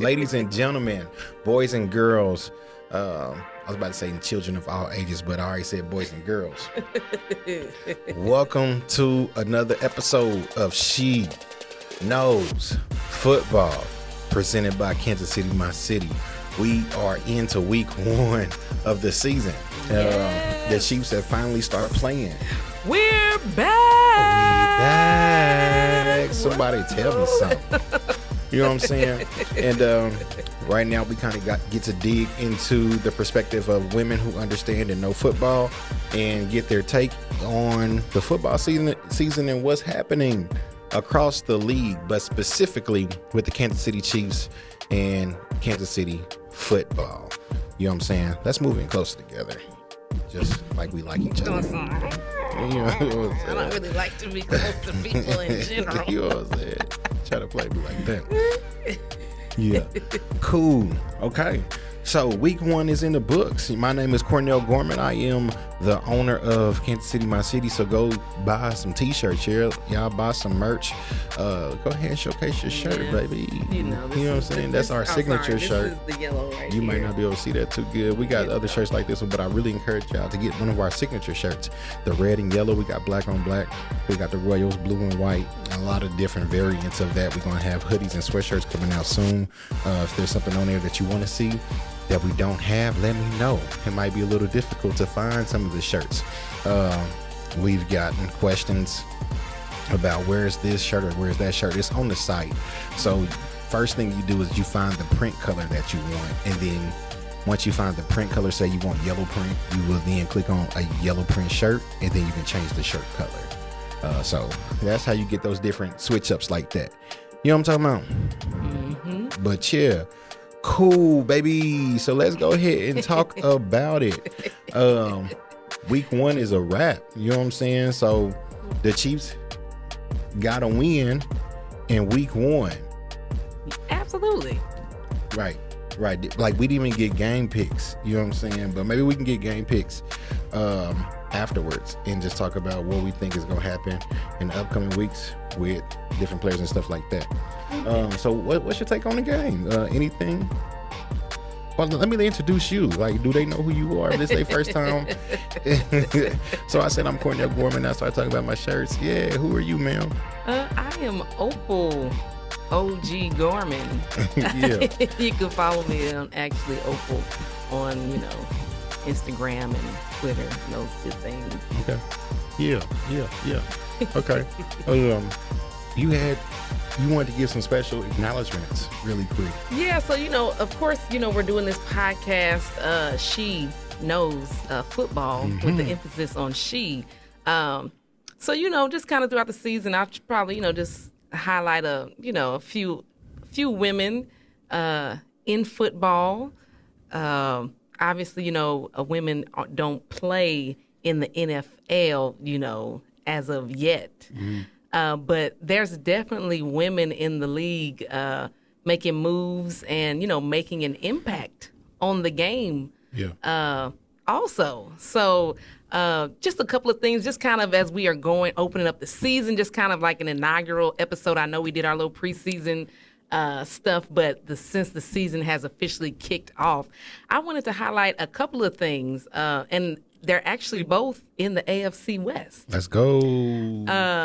Ladies and gentlemen, boys and girls, I was about to say children of all ages, but I already said boys and girls. Welcome to another episode of She Knows Football, presented by Kansas City, my city. We are into week one of the season. The Chiefs have finally started playing. We're back. Somebody tell me something. You know what I'm saying? And right now we kind of get to dig into the perspective of women who understand and know football and get their take on the football season and what's happening across the league, but specifically with the Kansas City Chiefs and Kansas City football. You know what I'm saying? Let's move in closer together, just like we like each other. You know what I'm I don't really like to be close to people in general. You know what I'm saying? Try to play me like that. Yeah. Cool. Okay. So week one is in the books. My name is Cornell Gorman. I am the owner of Kansas City, my city. So go buy some t-shirts here. Y'all buy some merch. Go ahead and showcase your shirt, baby. You know what I'm saying? That's our signature shirt. This is the yellow right You here. might not be able to see that too good. We got other shirts like this one, but I really encourage y'all to get one of our signature shirts. The red and yellow. We got black on black. We got the Royals, blue and white. A lot of different variants of that. We're going to have hoodies and sweatshirts coming out soon. If there's something on there that you want to see that we don't have, let me know. It might be a little difficult to find some of the shirts. We've gotten questions about where's this shirt or where's that shirt. It's on the site. So first thing you do is you find the print color that you want, and then once you find the print color, say you want yellow print, you will then click on a yellow print shirt, and then you can change the shirt color. So that's how you get those different switch ups like that. You know what I'm talking about? Mm-hmm. But yeah, cool, baby. So let's go ahead and talk about it. Week one is a wrap. You know what I'm saying? So the Chiefs got a win in week one. Absolutely. Right. Like we didn't even get game picks. You know what I'm saying? But maybe we can get game picks afterwards and just talk about what we think is going to happen in the upcoming weeks with different players and stuff like that. So what's your take on the game? Anything? Well, let me introduce you. Like, do they know who you are? This is their first time. So I said I'm Cornell Gorman. I started talking about my shirts. Yeah, who are you, ma'am? I am Opal. OG Gorman. Yeah. You can follow me on actually Opal on, Instagram and Twitter and those good things. Okay. Yeah. Okay. You wanted to give some special acknowledgments really quick. Yeah, so, of course, we're doing this podcast, She Knows Football, with the emphasis on she. So, just kind of throughout the season, I'll probably, just highlight a few women in football. Obviously, women don't play in the NFL, as of yet. But there's definitely women in the league making moves and, making an impact on the game. Yeah. Also. So just a couple of things, just kind of as we are opening up the season, just kind of like an inaugural episode. I know we did our little preseason stuff, but since the season has officially kicked off, I wanted to highlight a couple of things. And they're actually both in the AFC West. Let's go.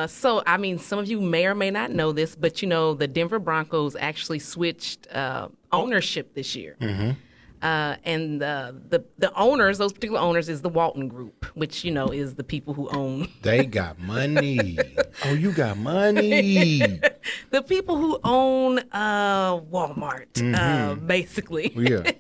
So, some of you may or may not know this, but, the Denver Broncos actually switched ownership this year. Mm-hmm. And the owners, those particular owners, is the Walton Group, which, is the people who own. They got money. Oh, you got money. The people who own Walmart, basically. Yeah.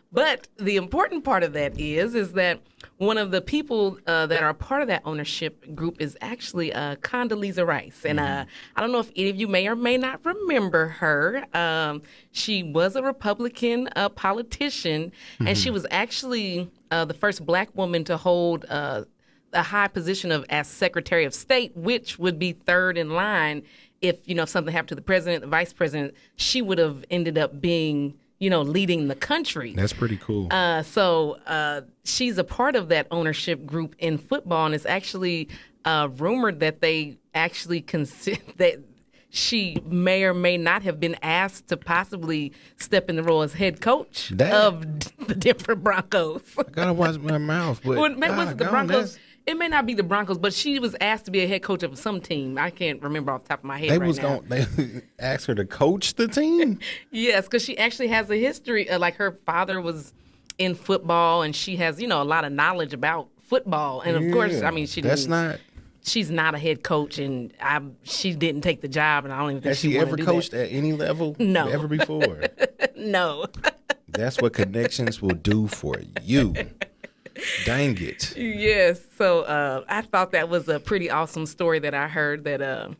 But the important part of that is that one of the people that are part of that ownership group is actually Condoleezza Rice. And I don't know if any of you may or may not remember her. She was a Republican politician, and she was actually the first black woman to hold a high position as Secretary of State, which would be third in line if something happened to the president, the vice president. She would have ended up being leading the country. That's pretty cool. So she's a part of that ownership group in football, and it's actually rumored that they actually she may or may not have been asked to possibly step in the role as head coach of the Denver Broncos. I gotta watch my mouth. But Was it the Broncos? It may not be the Broncos, but she was asked to be a head coach of some team. I can't remember off the top of my head now. They asked her to coach the team? Yes, because she actually has a history. Like her father was in football, and she has, a lot of knowledge about football. And of course, I mean, she's not a head coach, and she didn't take the job, and I don't even think has she ever coached at any level? No. Ever before? No. That's what connections will do for you. Dang it. Yes. So I thought that was a pretty awesome story that I heard that,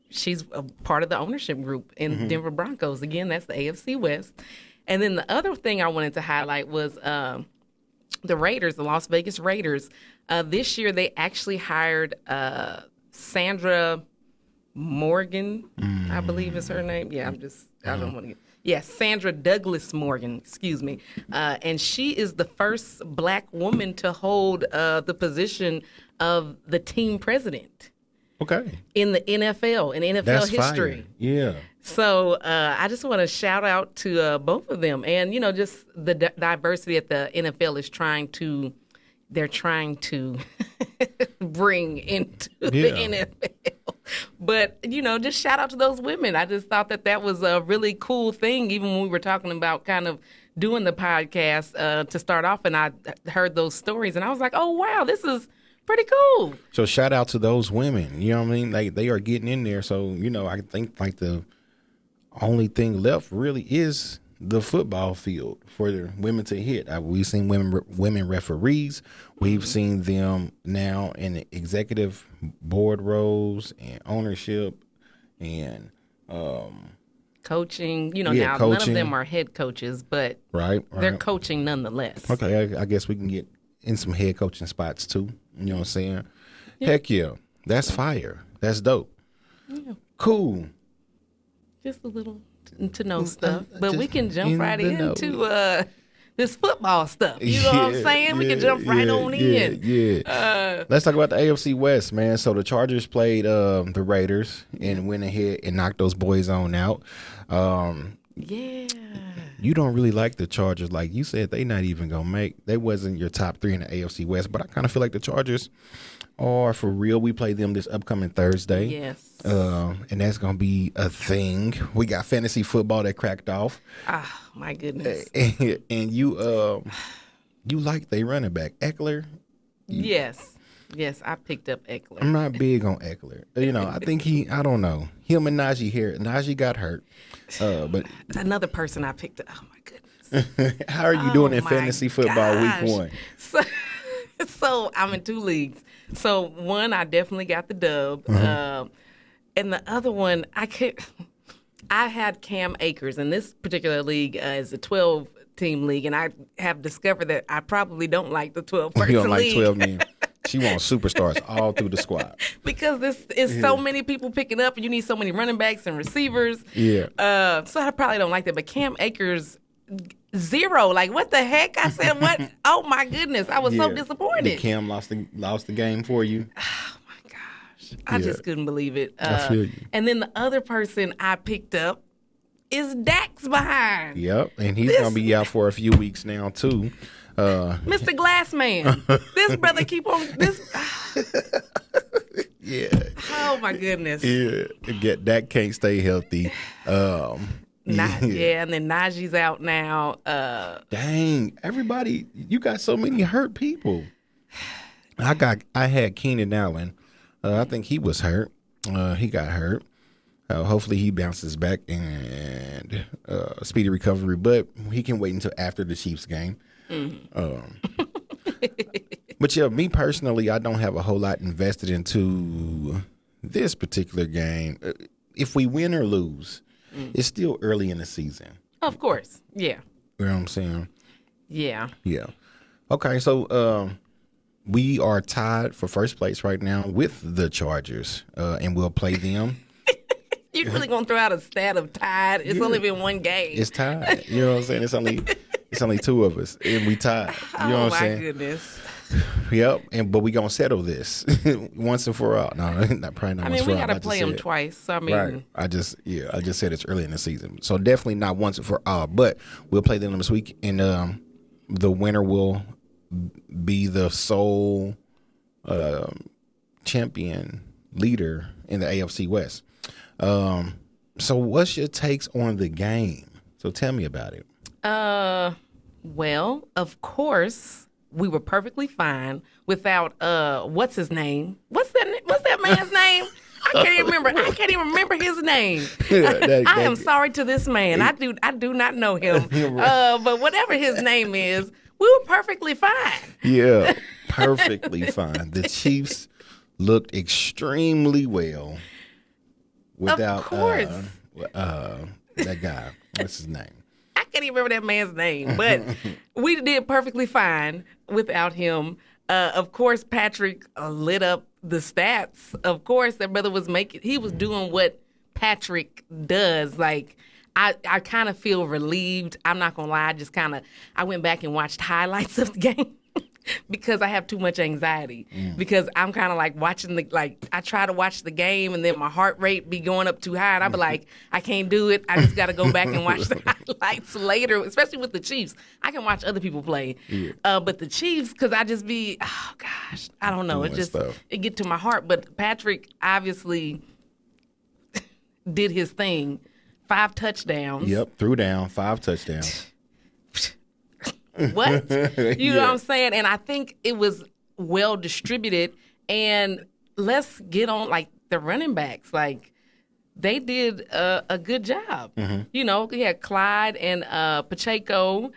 she's a part of the ownership group in Denver Broncos. Again, that's the AFC West. And then the other thing I wanted to highlight was the Raiders, the Las Vegas Raiders. This year they actually hired Sandra Morgan, I believe is her name. Yeah, I don't want to get. Yes, Sandra Douglas Morgan, excuse me. And she is the first black woman to hold the position of the team president. Okay. In the NFL, in NFL That's history. Fire. Yeah. So I just want to shout out to both of them. And, just the diversity that the NFL is trying to bring into the NFL. But, just shout out to those women. I just thought that was a really cool thing, even when we were talking about kind of doing the podcast to start off. And I heard those stories, and I was like, oh, wow, this is pretty cool. So shout out to those women. You know what I mean? Like, they are getting in there. So, I think like the only thing left really is the football field for the women to hit. We've seen women referees. We've seen them now in the executive board roles and ownership and coaching. Now coaching. None of them are head coaches, but they're coaching nonetheless. Okay, I guess we can get in some head coaching spots too. You know what I'm saying? Yeah. Heck yeah. That's fire. That's dope. Yeah. Cool. Just a little to know stuff, but we can jump right into this football stuff. You know what I'm saying? We can jump right on in. Yeah. Let's talk about the AFC West, man. So the Chargers played the Raiders and went ahead and knocked those boys on out. Yeah. You don't really like the Chargers. Like you said, they not even going to make. They wasn't your top three in the AFC West, but I kind of feel like the Chargers are for real. We play them this upcoming Thursday. Yes. And that's going to be a thing. We got fantasy football that cracked off. Ah, my goodness. And you like they running back. Eckler? Yes, I picked up Eckler. I'm not big on Eckler. I think I don't know. Him and Najee here. Najee got hurt. But another person I picked up. Oh, my goodness. How are you doing in fantasy football week 1? So I'm in 2 leagues. So one, I definitely got the dub. And the other one, I had Cam Akers. And this particular league is a 12-team league. And I have discovered that I probably don't like the 12-person league. You don't like 12 men. She wants superstars all through the squad. Because this is so many people picking up, and you need so many running backs and receivers. Yeah. So I probably don't like that. But Cam Akers, 0. Like, what the heck? I said, what? Oh, my goodness. I was so disappointed. Did Cam lost the game for you? Oh, my gosh. I just couldn't believe it. I feel you. And then the other person I picked up is Dax behind. Yep. And he's going to be out for a few weeks now, too. Mr. Glassman. This brother keep on this. Yeah. Oh my goodness. Yeah. That can't stay healthy. And then Najee's out now. Dang, everybody, you got so many hurt people. I had Keenan Allen. I think he was hurt. He got hurt. Hopefully he bounces back and speedy recovery, but he can wait until after the Chiefs game. But yeah, me personally, I don't have a whole lot invested into this particular game. If we win or lose, it's still early in the season. Of course, yeah. You know what I'm saying? Yeah. Yeah. Okay, so we are tied for first place right now with the Chargers, and we'll play them. You're really gonna throw out a stat of tied? It's only been one game. It's tied. You know what I'm saying? It's only two of us, and we tied. You know what I'm saying? Oh, my goodness. Yep. But we going to settle this once and for all. No, not probably not I once mean, for we all. got to I just play them said- twice. So, I mean, Right. I just said it's early in the season. So definitely not once and for all. But we'll play them this week, and the winner will be the sole champion leader in the AFC West. So what's your takes on the game? So tell me about it. well, of course, we were perfectly fine without what's his name? What's that man's name? I can't even remember his name. I am sorry to this man. I do not know him. But whatever his name is, we were perfectly fine. Yeah, perfectly fine. The Chiefs looked extremely well without Of course. That guy. What's his name? I can't even remember that man's name, but we did perfectly fine without him. Of course, Patrick lit up the stats. Of course, that brother he was doing what Patrick does. Like, I kind of feel relieved. I'm not going to lie. I went back and watched highlights of the game. Because I have too much anxiety. Because I'm kind of like watching I try to watch the game and then my heart rate be going up too high. And I be like, I can't do it. I just got to go back and watch the highlights later, especially with the Chiefs. I can watch other people play. Yeah. But the Chiefs, because I just be, oh gosh, I don't know. It get to my heart. But Patrick obviously did his thing. 5 touchdowns. Yep, threw down 5 touchdowns. What? You know what I'm saying? And I think it was well distributed. And let's get on the running backs. They did a good job. Mm-hmm. You know, we had Clyde and Pacheco.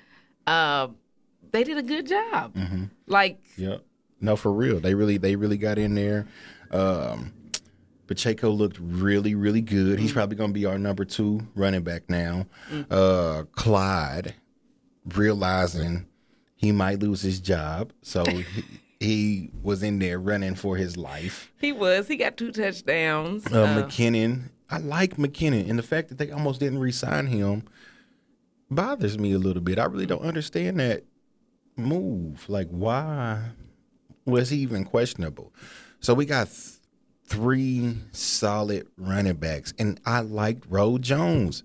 They did a good job. Mm-hmm. Yep. No, for real. They really got in there. Pacheco looked really, really good. Mm-hmm. He's probably going to be our number 2 running back now. Mm-hmm. Clyde, realizing he might lose his job, so he was in there running for his life. He was. He got 2 touchdowns. McKinnon, I like McKinnon, and the fact that they almost didn't re-sign him bothers me a little bit. I really don't understand that move. Why was he even questionable? So we got 3 solid running backs, and I liked Roe Jones.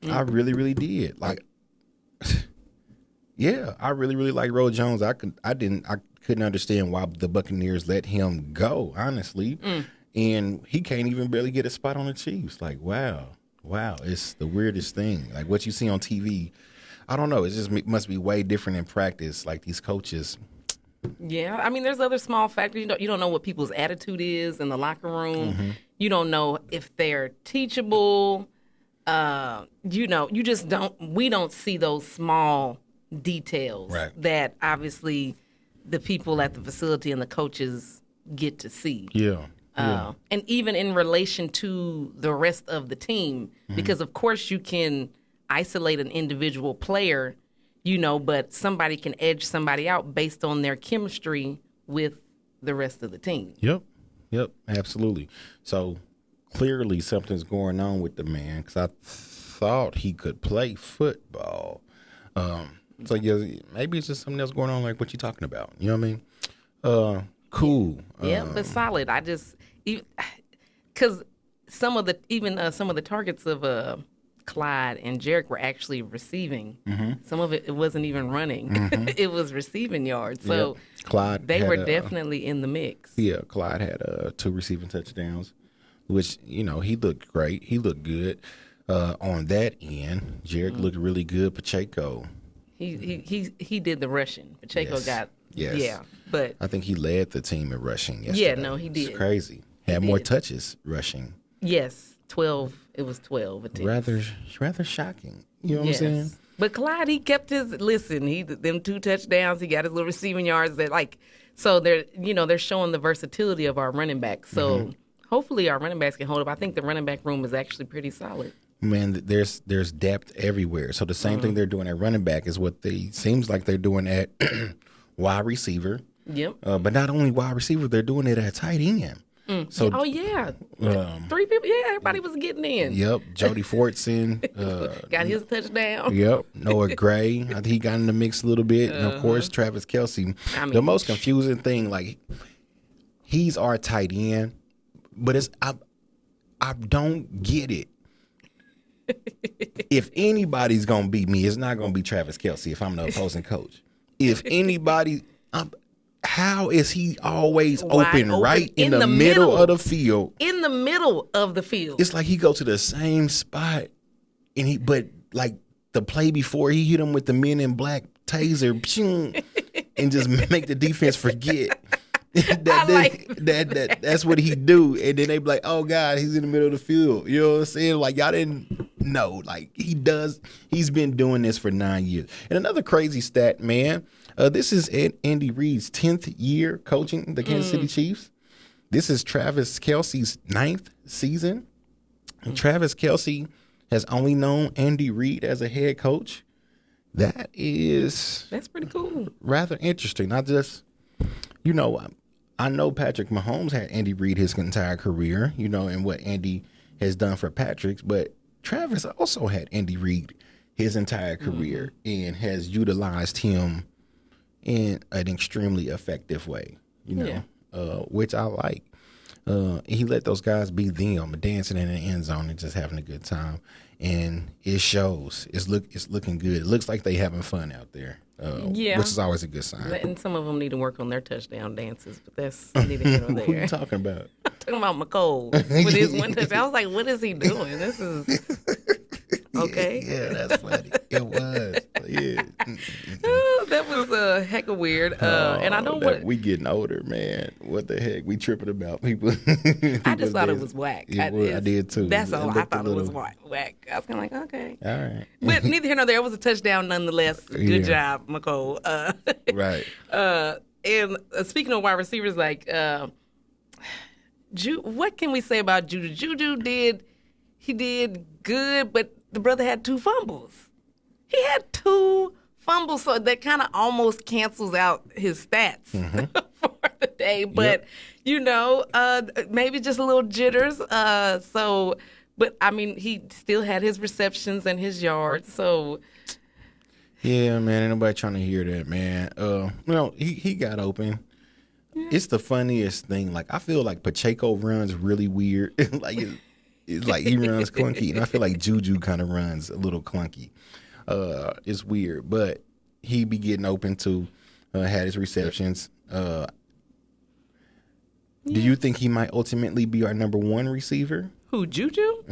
I really, really did. Yeah, I really, really like Roe Jones. I couldn't understand why the Buccaneers let him go, honestly. And he can't even barely get a spot on the Chiefs. Wow, it's the weirdest thing. What you see on TV, I don't know. It just must be way different in practice. These coaches. Yeah, I mean, there's other small factors. You don't know what people's attitude is in the locker room. Mm-hmm. You don't know if they're teachable. You just don't. We don't see those small details that obviously the people at the facility and the coaches get to see. Yeah. And even in relation to the rest of the team, because of course you can isolate an individual player, but somebody can edge somebody out based on their chemistry with the rest of the team. Yep, absolutely. So clearly something's going on with the man, because I thought he could play football. So yeah, maybe it's just something else going on, like what you're talking about. You know what I mean? Cool. Yeah, but solid. I just, because some of the targets of Clyde and Jarek were actually receiving. Mm-hmm. Some of it wasn't even running. Mm-hmm. It was receiving yards. So Clyde they were definitely in the mix. Yeah, Clyde had 2 receiving touchdowns, which, he looked great. He looked good on that end. Jarek looked really good. Pacheco. He did the rushing. Pacheco got. Yes. Yeah, but I think he led the team in rushing yesterday. Yeah, no, he did. It's crazy. Had more touches rushing. Yes, 12. It was 12 attempts. Rather shocking. You know what I'm saying? But Clyde, he kept them 2 touchdowns. He got his little receiving yards. So they're showing the versatility of our running backs. So hopefully our running backs can hold up. I think the running back room is actually pretty solid. Man, there's depth everywhere. So the same thing they're doing at running back is what seems like they're doing at wide receiver. Yep. But not only wide receiver, they're doing it at tight end. So, Oh yeah, um, 3 people. Yeah, everybody was getting in. yep, Jody Fortson. Got his touchdown. Yep, Noah Gray. I think he got in the mix a little bit, and of course Travis Kelce. I The mean, most confusing thing, like he's our tight end, but I don't get it. If anybody's gonna beat me, it's not gonna be Travis Kelce if I'm the opposing coach. If anybody, how is he always Wide open open right in the middle of the field? In the middle of the field. It's like he go to the same spot, but like the play before he hit him with the Men in Black taser, pshing, and just make the defense forget. That's what he do, and then they be like, "Oh God, he's in the middle of the field." You know what I'm saying? Like y'all didn't know. Like he does. He's been doing this for 9 years. And another crazy stat, man. This is Andy Reid's 10th year coaching the Kansas City Chiefs. This is Travis Kelce's 9th season. And Travis Kelce has only known Andy Reid as a head coach. That's pretty cool. Rather interesting. I know Patrick Mahomes had Andy Reid his entire career, and what Andy has done for Patrick's, but Travis also had Andy Reid his entire career and has utilized him in an extremely effective way, which I like. He let those guys be them, dancing in the end zone and just having a good time. And it shows. It's looking good. It looks like they having fun out there, which is always a good sign. And some of them need to work on their touchdown dances, but that's neither here nor there. What are you talking about? I'm talking about McCole with his one touchdown. I was like, what is he doing? This is okay. Yeah, that's funny. It was. Yeah. That was a heck of weird. And I don't want. We getting older, man. What the heck? We tripping about people. I just thought it was whack. I did too. That's all. I thought it was whack. I was kind of like, okay. All right. But neither here nor there. It was a touchdown nonetheless. Good job, McCole. Right. And speaking of wide receivers, like, what can we say about Juju? Juju did good, but the brother had 2 fumbles. He had 2 fumbles, so that kind of almost cancels out his stats for the day. But, maybe just a little jitters. But, I mean, he still had his receptions and his yards, so. Yeah, man, ain't nobody trying to hear that, man. He got open. Yeah. It's the funniest thing. Like, I feel like Pacheco runs really weird. It's like he runs clunky, and I feel like Juju kind of runs a little clunky. It's weird, but he be getting open too. Had his receptions. Do you think he might ultimately be our number 1 receiver? Who, Juju?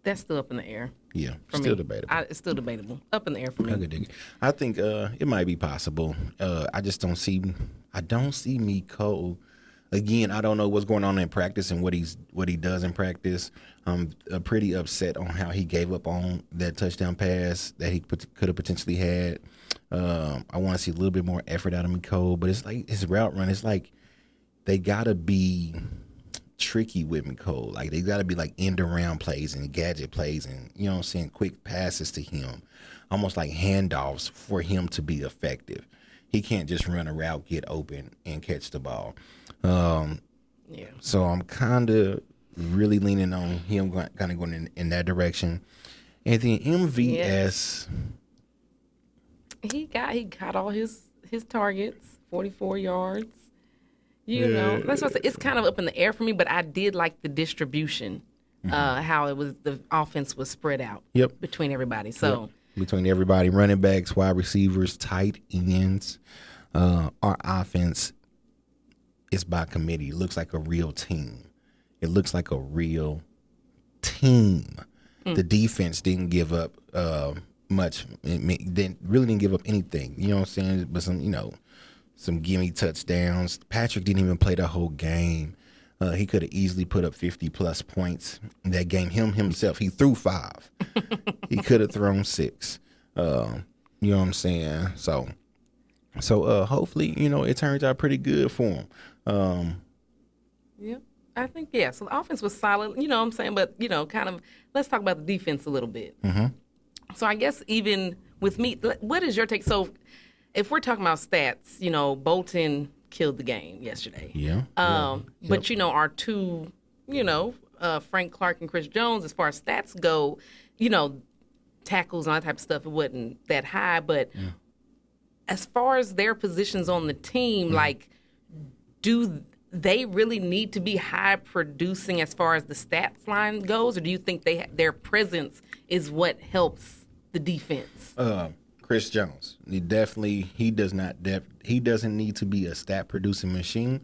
That's still up in the air. Yeah, still debatable. It's still debatable. Up in the air for me. I could dig it. I think it might be possible. I just don't see. I don't see Cole. Again, I don't know what's going on in practice and what he does in practice. I'm pretty upset on how he gave up on that touchdown pass that he could have potentially had. I want to see a little bit more effort out of Cole, but it's like his route run. It's like they gotta be tricky with Cole. Like they gotta be like end around plays and gadget plays and quick passes to him, almost like handoffs for him to be effective. He can't just run a route, get open, and catch the ball. So I'm kind of really leaning on him, kind of going in that direction. And then MVS, he got all his targets, 44 yards. That's what I say. It's kind of up in the air for me, but I did like the distribution, how it was. The offense was spread out between everybody. So between everybody, running backs, wide receivers, tight ends, our offense is by committee. It looks like a real team. The defense didn't give up much. Didn't give up anything. You know what I'm saying? But some gimme touchdowns. Patrick didn't even play the whole game. He could have easily put up 50-plus points in that game. Himself, he threw 5. He could have thrown 6. You know what I'm saying? So hopefully, it turns out pretty good for him. I think, so the offense was solid, but, kind of, let's talk about the defense a little bit. So I guess even with me, what is your take? So if we're talking about stats, Bolton killed the game yesterday. Yeah. But, our two, Frank Clark and Chris Jones, as far as stats go, tackles and all that type of stuff, it wasn't that high. But as far as their positions on the team, like, do they really need to be high producing as far as the stats line goes? Or do you think their presence is what helps the defense? Chris Jones, he doesn't need to be a stat producing machine,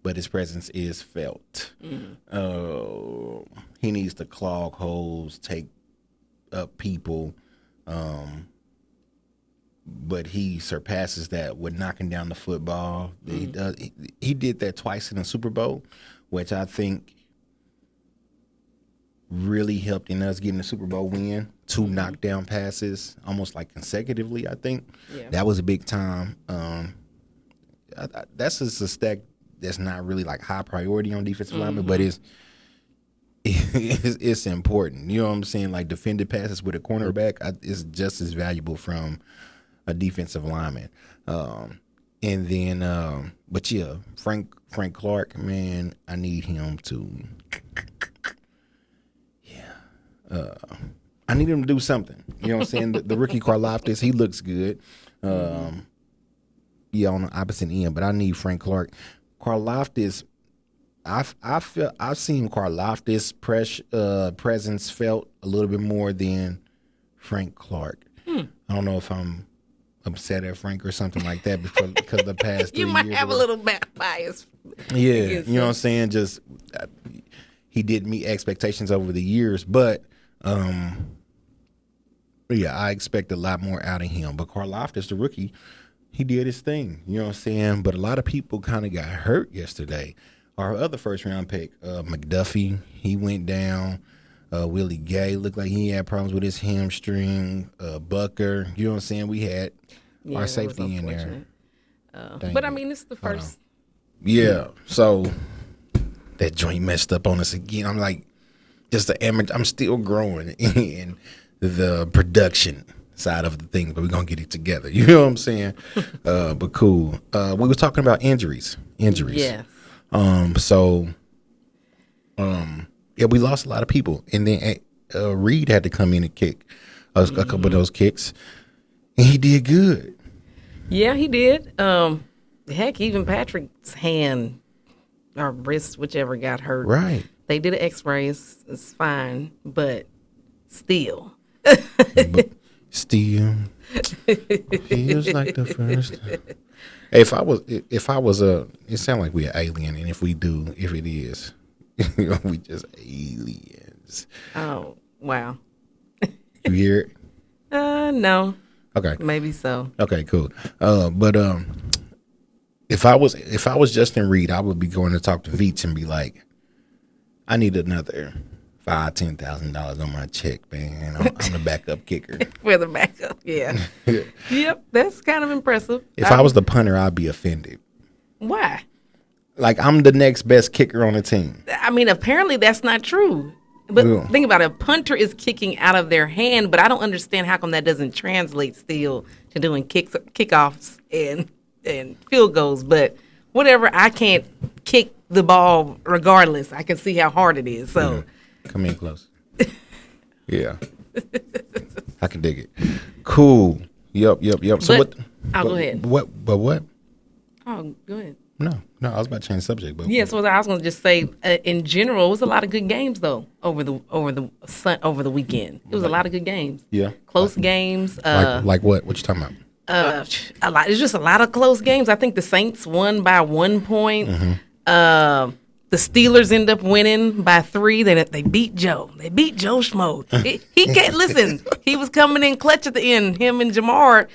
but his presence is felt. He needs to clog holes, take up people, but he surpasses that with knocking down the football. He did that twice in the Super Bowl, which I think really helped in us getting the Super Bowl win. Two knockdown passes, almost like consecutively, I think. Yeah. That was a big time. That's just a stack that's not really like high priority on defensive linemen, but it's important. You know what I'm saying? Like defended passes with a cornerback is just as valuable from a defensive lineman. And then, but yeah, Frank Clark, man, I need him to. I need him to do something. You know what I'm saying? The rookie Karlaftis, he looks good. On the opposite end, but I need Frank Clark. Karlaftis, I've seen Karlaftis' presence felt a little bit more than Frank Clark. I don't know if I'm upset at Frank or something like that because the past 3 years. You might have a little bias. Yeah, you know what I'm saying? Just he didn't meet expectations over the years, but I expect a lot more out of him. But Karlaftis, the rookie, he did his thing. You know what I'm saying? But a lot of people kind of got hurt yesterday. Our other first-round pick, McDuffie, he went down. Willie Gay looked like he had problems with his hamstring. Bucker, you know what I'm saying? We had our safety in there. But, I mean, it's the first. Yeah, so that joint messed up on us again. I'm like, just an amateur. I'm still growing in the production side of the thing, but we're going to get it together. You know what I'm saying? But cool. We were talking about injuries. Yes. We lost a lot of people. And then Reed had to come in and kick a couple of those kicks. And he did good. Yeah, he did. Heck, even Patrick's hand or wrist, whichever, got hurt. Right. They did an x-ray. It's fine, but still. Still. Feels like the first time. Hey, if I was it sounds like we're alien, and if it is, we just aliens. Oh, wow. You hear it? No. Okay. Maybe so. Okay, cool. But if I was Justin Reed, I would be going to talk to Veach and be like, I need another $5,000-$10,000 on my check, man. I'm the backup kicker. For the backup, yeah. Yep, that's kind of impressive. If I was the punter, I'd be offended. Why? Like, I'm the next best kicker on the team. I mean, apparently that's not true. But think about it. A punter is kicking out of their hand, but I don't understand how come that doesn't translate still to doing kickoffs and field goals. But whatever, I can't kick the ball regardless. I can see how hard it is. So come in close. Yeah. I can dig it. Cool. Yep. So go ahead. What? Oh, go ahead. No, I was about to change the subject. But yeah, so I was going to just say, in general, it was a lot of good games though over the weekend. It was a lot of good games. Yeah, close games. Like what? What you talking about? A lot. It's just a lot of close games. I think the Saints won by 1 point. The Steelers end up winning by 3. They beat Joe. They beat Joe Schmo. He can't listen. He was coming in clutch at the end. Him and Jamar.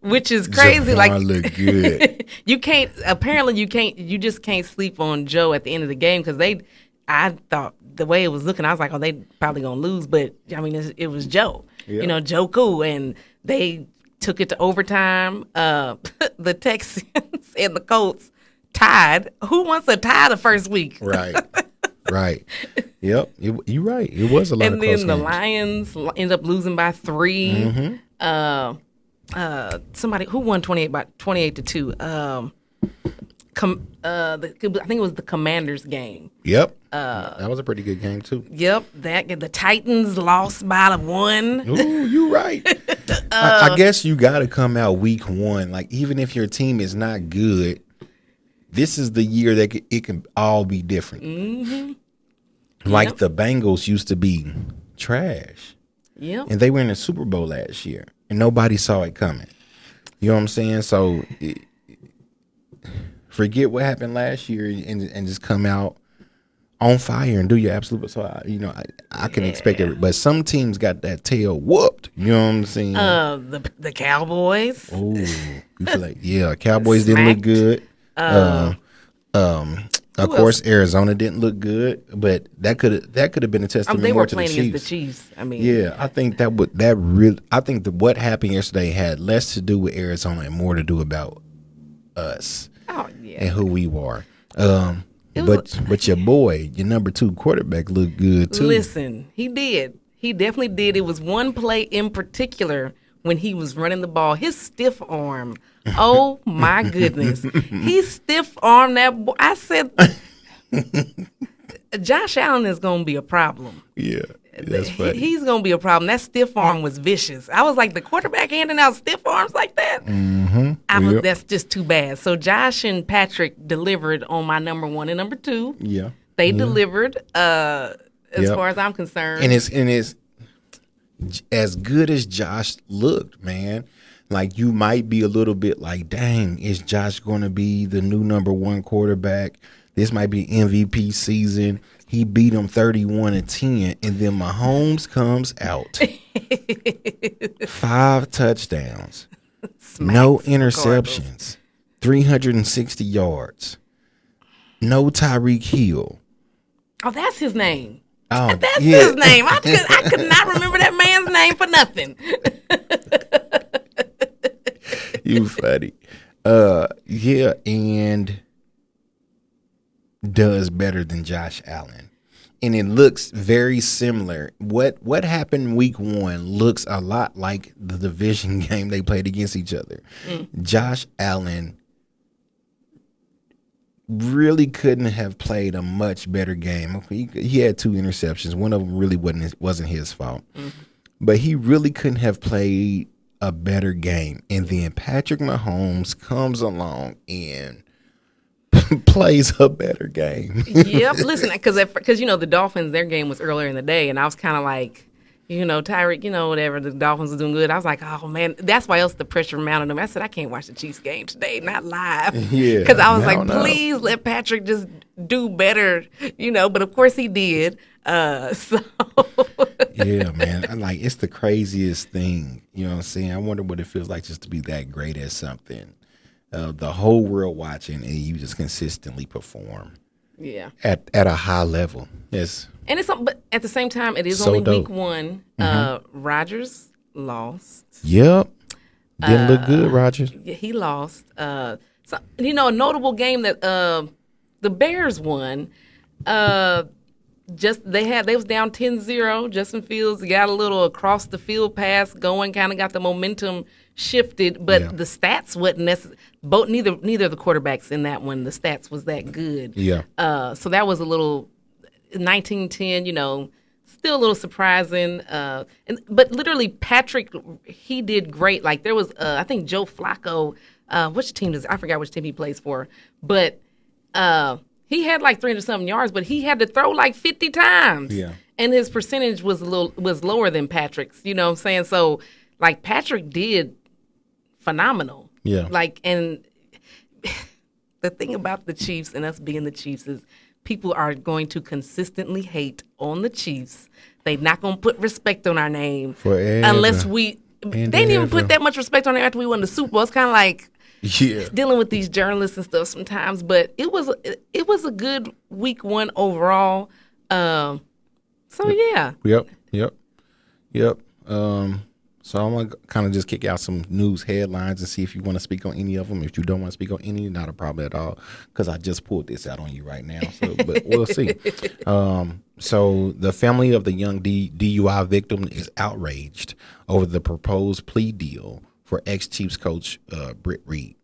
Which is crazy. Jamar look good. You just can't sleep on Joe at the end of the game because I thought the way it was looking, I was like, oh, they probably gonna lose. But I mean, it was Joe. Yeah. Joe cool, and they took it to overtime. The Texans and the Colts tied. Who wants to tie the first week? Right. Yep. You're right. It was a lot of close games. And then the Lions end up losing by 3. Somebody who won 28-2. I think it was the Commanders game. Yep. That was a pretty good game too. Yep, the Titans lost by 1. Ooh, you right. I guess you got to come out week 1. Like, even if your team is not good, this is the year that it can all be different. Mm-hmm. Like the Bengals used to be trash. Yep. And they were in the Super Bowl last year, and nobody saw it coming. You know what I'm saying? So forget what happened last year and just come out on fire and do your absolute. So I can expect it, but some teams got that tail whooped. You know what I'm saying? The Cowboys. Oh, you feel like Cowboys didn't look good. Of course, Arizona didn't look good, but that could have been a testament they more were to playing the Chiefs. against the Chiefs. I mean, yeah, I think what happened yesterday had less to do with Arizona and more to do about us and who we were. But your boy, your number 2 quarterback, looked good too. Listen, he did. He definitely did. It was one play in particular when he was running the ball. His stiff arm. Oh my goodness. He stiff armed that boy. I said, Josh Allen is going to be a problem. Yeah, that's funny. He's going to be a problem. That stiff arm was vicious. I was like, the quarterback handing out stiff arms like that? Mm-hmm. That's just too bad. So Josh and Patrick delivered on my number 1 and number 2. Yeah. They delivered as far as I'm concerned. And it's as good as Josh looked, man. Like, you might be a little bit like, dang, is Josh going to be the new number 1 quarterback? This might be MVP season. He beat him 31-10, and then Mahomes comes out. 5 touchdowns, no interceptions, 360 yards, no Tyreek Hill. Oh, that's his name. Oh, that's his name. I could not remember that man's name for nothing. You funny. And does better than Josh Allen. And it looks very similar. What happened week 1 looks a lot like the division game they played against each other. Josh Allen really couldn't have played a much better game. He had 2 interceptions. One of them really wasn't his fault. But he really couldn't have played a better game. And then Patrick Mahomes comes along and plays a better game. Yep. Listen, because the Dolphins, their game was earlier in the day, and I was kind of like, Tyreek, whatever, the Dolphins are doing good. I was like, oh, man, that's why else the pressure mounted them. I said, I can't watch the Chiefs game today, not live. Yeah. Because I was like, please let Patrick just do better, but of course he did. So. Yeah, man. It's the craziest thing. You know what I'm saying? I wonder what it feels like just to be that great at something. The whole world watching, and you just consistently perform. Yeah. At a high level. Yes. And but at the same time, it is so only dope. week 1. Rodgers lost. Yep. Didn't look good, Rodgers. He lost. A notable game that the Bears won. They was down 10-0. Justin Fields got a little across the field pass going, kind of got the momentum shifted, but the stats wasn't necessarily. Neither of the quarterbacks in that one, the stats was that good. Yeah. So that was a little 19-10. Still a little surprising. But literally, Patrick, he did great. Like, there was, I think Joe Flacco. Which team I forgot which team he plays for, but he had like 300-something yards, but he had to throw like 50 times. Yeah. And his percentage was lower than Patrick's. You know what I'm saying? So, like, Patrick did phenomenal. Yeah. And the thing about the Chiefs and us being the Chiefs is people are going to consistently hate on the Chiefs. They're not going to put respect on our name forever. Unless they didn't even put that much respect on it after we won the Super Bowl. It's kind of like dealing with these journalists and stuff sometimes. But it was a good week 1 overall. So yeah. Yep. So I'm going to kind of just kick out some news headlines and see if you want to speak on any of them. If you don't want to speak on any, not a problem at all, because I just pulled this out on you right now. So, but we'll see. So the family of the young DUI victim is outraged over the proposed plea deal for ex-Chiefs coach Britt Reed.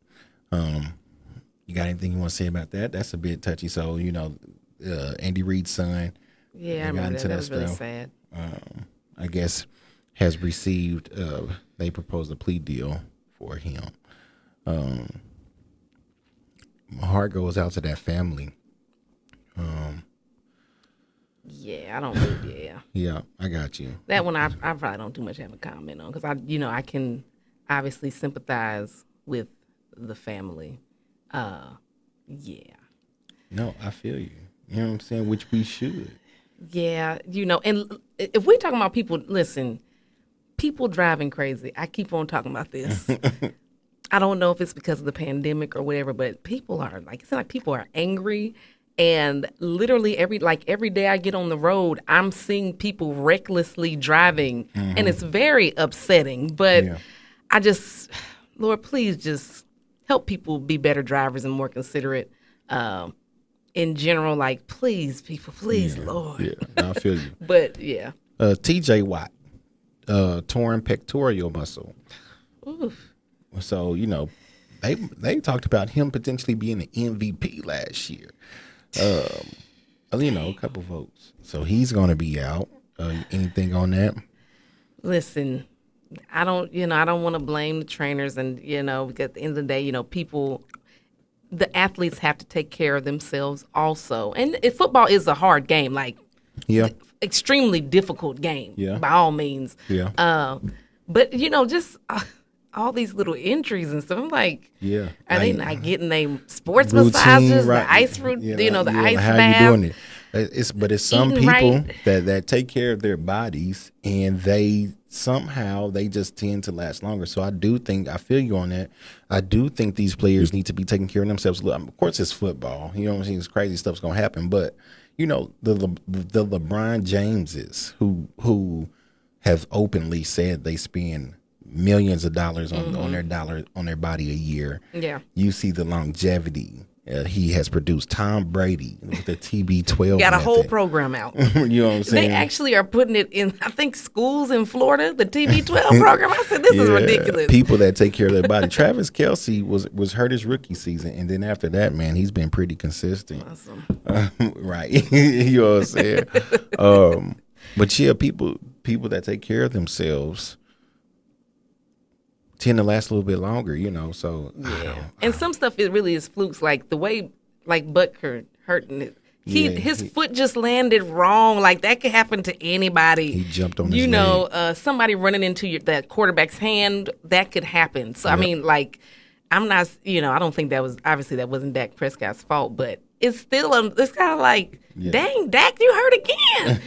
You got anything you want to say about that? That's a bit touchy. So, Andy Reid's son. Yeah, I remember that. That was really sad. I guess has received. They proposed a plea deal for him. My heart goes out to that family. Yeah, I don't really, yeah. Yeah, I got you. That one I probably don't too much have a comment on because I can obviously sympathize with the family. Yeah. No, I feel you. You know what I'm saying? Which we should. Yeah, and if we talking about people, listen, people driving crazy. I keep on talking about this. I don't know if it's because of the pandemic or whatever, but people are it's like people are angry. And literally every day I get on the road, I'm seeing people recklessly driving, and it's very upsetting. But I just, Lord, please just help people be better drivers and more considerate. In general, please, people, please, Lord. Yeah, I feel you. But yeah. TJ Watt, torn pectoral muscle. Oof. So they talked about him potentially being an MVP last year. A couple votes. So he's going to be out. Anything on that? Listen, I don't want to blame the trainers, and because at the end of the day, the athletes have to take care of themselves also. And football is a hard game, extremely difficult game. Yeah. By all means. Yeah. But just all these little injuries and stuff. I'm like, are they not getting their sports massages, right. the ice the ice how bath? you doing it? It's some Eating people right. that take care of their bodies, and they just tend to last longer. So I feel you on that. I do think these players need to be taking care of themselves. Of course, it's football. You know what I'm saying? It's crazy stuff's gonna happen, but the LeBron Jameses who have openly said they spend millions of dollars on their body a year. Yeah. You see the longevity he has produced. Tom Brady with the TB12 got a method. whole program out. You know what I'm saying? They actually are putting it in, I think, schools in Florida, the TB12 program. I said, this is ridiculous. People that take care of their body. Travis Kelce was hurt his rookie season, and then after that, man, he's been pretty consistent. Awesome. Right. You know what I'm saying? But yeah, people that take care of themselves tend to last a little bit longer, so. Yeah. And some stuff, it really is flukes, like the way, Butker hurting it. His foot just landed wrong. That could happen to anybody. He jumped on his leg. Somebody running into that quarterback's hand, that could happen. So, yep. I mean, I'm not, I don't think that wasn't Dak Prescott's fault, but it's still, it's kind of dang, Dak, you hurt again.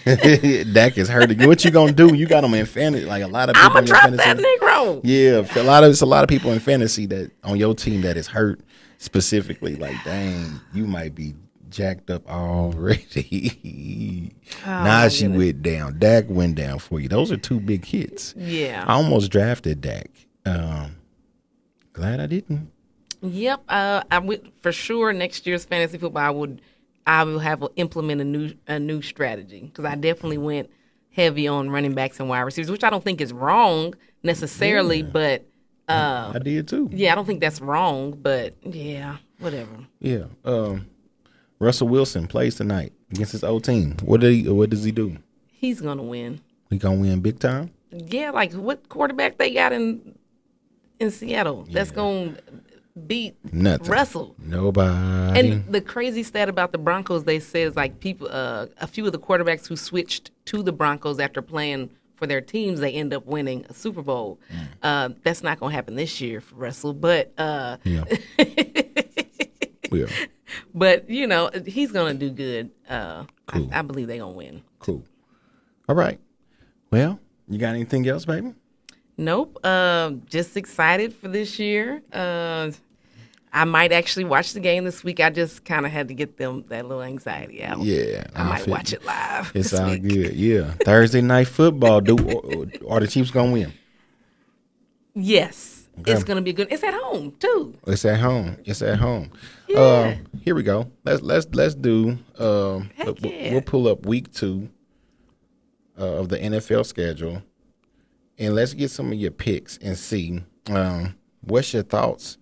Dak is hurt again. What you gonna do? You got him in fantasy. A lot of people. I'm gonna drop that Negro. Yeah, it's a lot of people in fantasy that on your team that is hurt specifically. Dang, you might be jacked up already. She went down. Dak went down for you. Those are two big hits. Yeah. I almost drafted Dak. Glad I didn't. Yep. I would for sure next year's fantasy football. I will implement a new strategy because I definitely went heavy on running backs and wide receivers, which I don't think is wrong necessarily, but I did too. Yeah, I don't think that's wrong, but yeah, whatever. Yeah. Russell Wilson plays tonight against his old team. What does he do? He's gonna win. He gonna win big time? Yeah, what quarterback they got in Seattle that's gonna beat nothing. Russell? Nobody. And the crazy stat about the Broncos, they said, is people, a few of the quarterbacks who switched to the Broncos after playing for their teams, they end up winning a Super Bowl. That's not going to happen this year for Russell, but yeah. But he's going to do good. Cool. I believe they're going to win. Cool. All right. Well, you got anything else, baby? Nope. Just excited for this year. I might actually watch the game this week. I just kind of had to get that little anxiety out. Yeah. I might watch it live. It's all good. Yeah. Thursday night football. Are the Chiefs going to win? Yes. Okay. It's gonna be good. It's at home too. It's at home. It's at home. Yeah. Here we go. Let's do. Heck yeah. We'll pull up week 2 of the NFL schedule, and let's get some of your picks and see what's your thoughts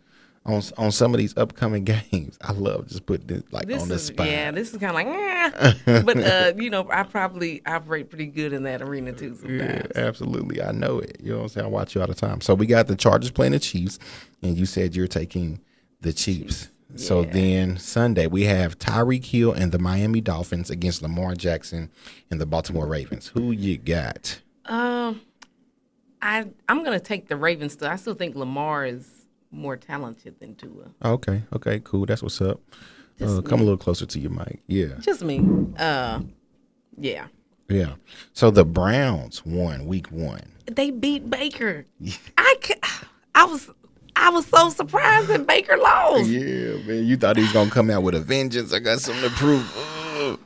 on some of these upcoming games. I love just putting this on the spot. Yeah, this is kind of like, but I operate pretty good in that arena too. Sometimes. Yeah, absolutely. I know it. You know what I'm saying? I watch you all the time. So we got the Chargers playing the Chiefs, and you said you're taking the Chiefs. Yeah. So then Sunday we have Tyreek Hill and the Miami Dolphins against Lamar Jackson and the Baltimore Ravens. Who you got? I'm gonna take the Ravens. I still think Lamar is more talented than Tua. Okay, cool. That's what's up. Come a little closer to your mic. Yeah. Just me. Yeah. Yeah. So the Browns won week 1. They beat Baker. I was so surprised that Baker lost. Yeah, man. You thought he was gonna come out with a vengeance. I got something to prove.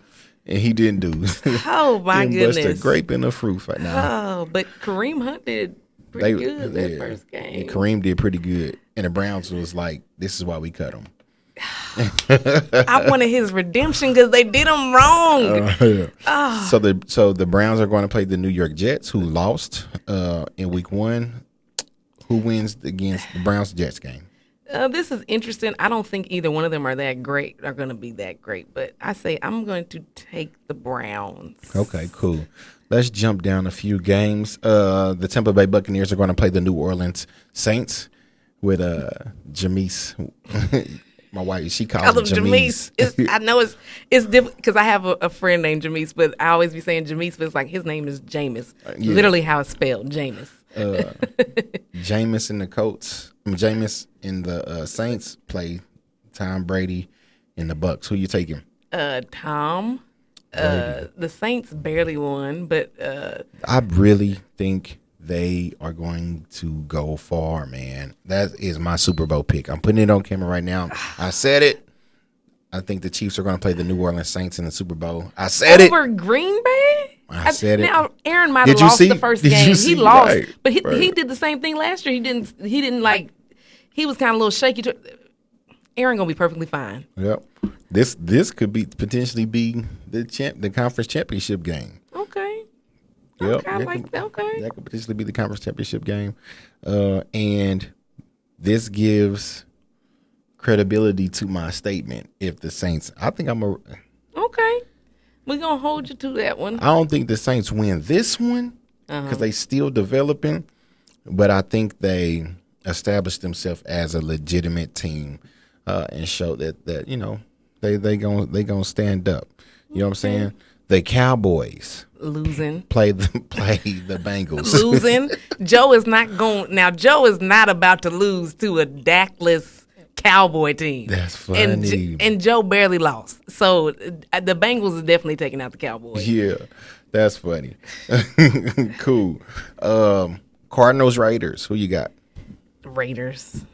And he didn't do. Oh my goodness. Bust a grape in the fruit right now. Oh, but Kareem Hunt did pretty good that first game. And Kareem did pretty good. And the Browns was like, this is why we cut him. I wanted his redemption because they did him wrong. So the Browns are going to play the New York Jets, who lost in week 1. Who wins against the Browns-Jets game? This is interesting. I don't think either one of them are going to be that great. But I say I'm going to take the Browns. Okay, cool. Let's jump down a few games. The Tampa Bay Buccaneers are going to play the New Orleans Saints with Jameis. My wife, she calls him Jameis. I know it's different because I have a friend named Jameis, but I always be saying Jameis, but it's like his name is Jameis. Yeah. Literally how it's spelled, Jameis. Jameis and the Colts. Jameis and the Saints play Tom Brady and the Bucks. Who you taking? Tom. The Saints barely won, but I really think they are going to go far, man. That is my Super Bowl pick. I'm putting it on camera right now. I said it. I think the Chiefs are going to play the New Orleans Saints in the Super Bowl. I said it. Over Green Bay? I said it. Now, Aaron might have lost the first game. He lost, right, but he did the same thing last year. He didn't like. He was kind of a little shaky. Aaron gonna be perfectly fine. Yep. This could potentially be the conference championship game. Okay. Yep. Okay. That could potentially be the conference championship game, and this gives credibility to my statement. If the Saints, I think okay. We're gonna hold you to that one. I don't think the Saints win this one because they still developing, but I think they established themselves as a legitimate team and show that they gonna stand up. You know what I'm saying? The Cowboys losing play the Bengals. Losing. Joe is not about to lose to a Dakless Cowboy team. That's funny. And Joe barely lost. So the Bengals is definitely taking out the Cowboys. Yeah, that's funny. Cool. Cardinals, Raiders. Who you got? Raiders.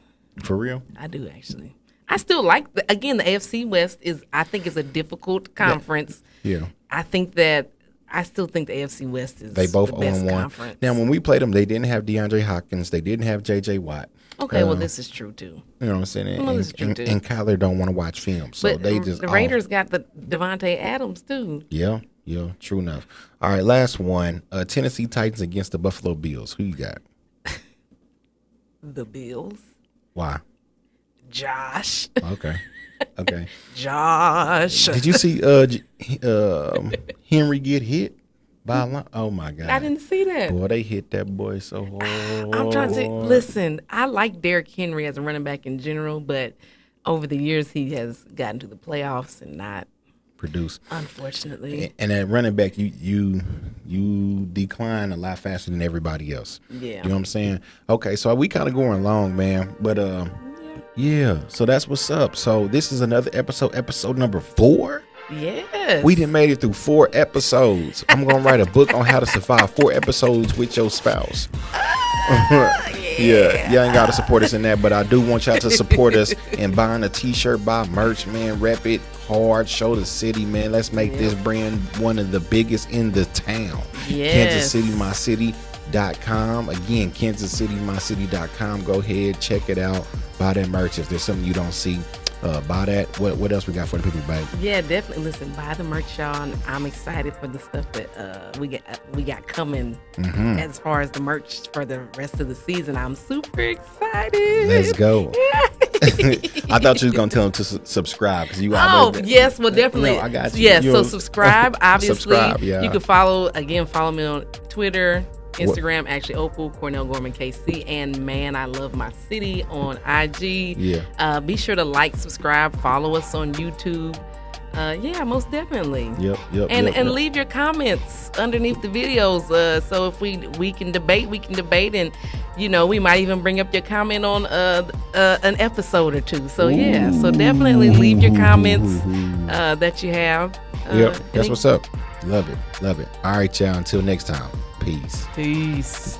For real? I do actually. I still like the AFC West I think is a difficult conference. Yeah. I still think the AFC West is they both the best 0-1. conference. Now, when we played them, they didn't have DeAndre Hopkins. They didn't have J.J. Watt. Okay, well, this is true, too. You know what I'm saying? Well, this is true, too. And Kyler don't want to watch film, so but they just the Raiders got the Devontae Adams, too. Yeah, true enough. All right, last one. Tennessee Titans against the Buffalo Bills. Who you got? The Bills. Why? Josh. Okay. Josh. Did you see Henry get hit by a line? Oh my God! I didn't see that. Boy, they hit that boy so hard. I'm trying to listen. I like Derrick Henry as a running back in general, but over the years he has gotten to the playoffs and not produce. Unfortunately. And at running back, you decline a lot faster than everybody else. Yeah. You know what I'm saying? Okay, so we kind of going long, man, but yeah, so that's what's up. So this is another episode number 4. Yes. We done made it through 4 episodes. I'm going to write a book on how to survive 4 episodes with your spouse. Yeah, y'all ain't got to support us in that, but I do want y'all to support us in buying a t-shirt, buy merch, man. Rep it hard, show the city, man. Let's make this brand one of the biggest in the town. Yes. Kansas City, my city. kansascitymycity.com. Again, kansascitymycity.com. Go ahead, check it out. Buy that merch. If there's something you don't see, buy that. What else we got for the people, babe? Yeah, definitely. Listen, buy the merch, y'all. And I'm excited for the stuff that we got coming as far as the merch for the rest of the season. I'm super excited. Let's go. I thought you was gonna tell them to subscribe because you. Yes, well, definitely. No, I got you. Yes, so subscribe. Obviously, subscribe, yeah. You can follow me on Twitter, Instagram, actually Opal, Cornell Gorman KC, and Man I Love My City on IG. Yeah. Be sure to like, subscribe, follow us on YouTube. Yeah, most definitely. Yep. And leave your comments underneath the videos. So if we can debate, and we might even bring up your comment on an episode or two. So yeah, so definitely leave your comments that you have. That's what's up. Love it. All right, y'all. Until next time. Peace.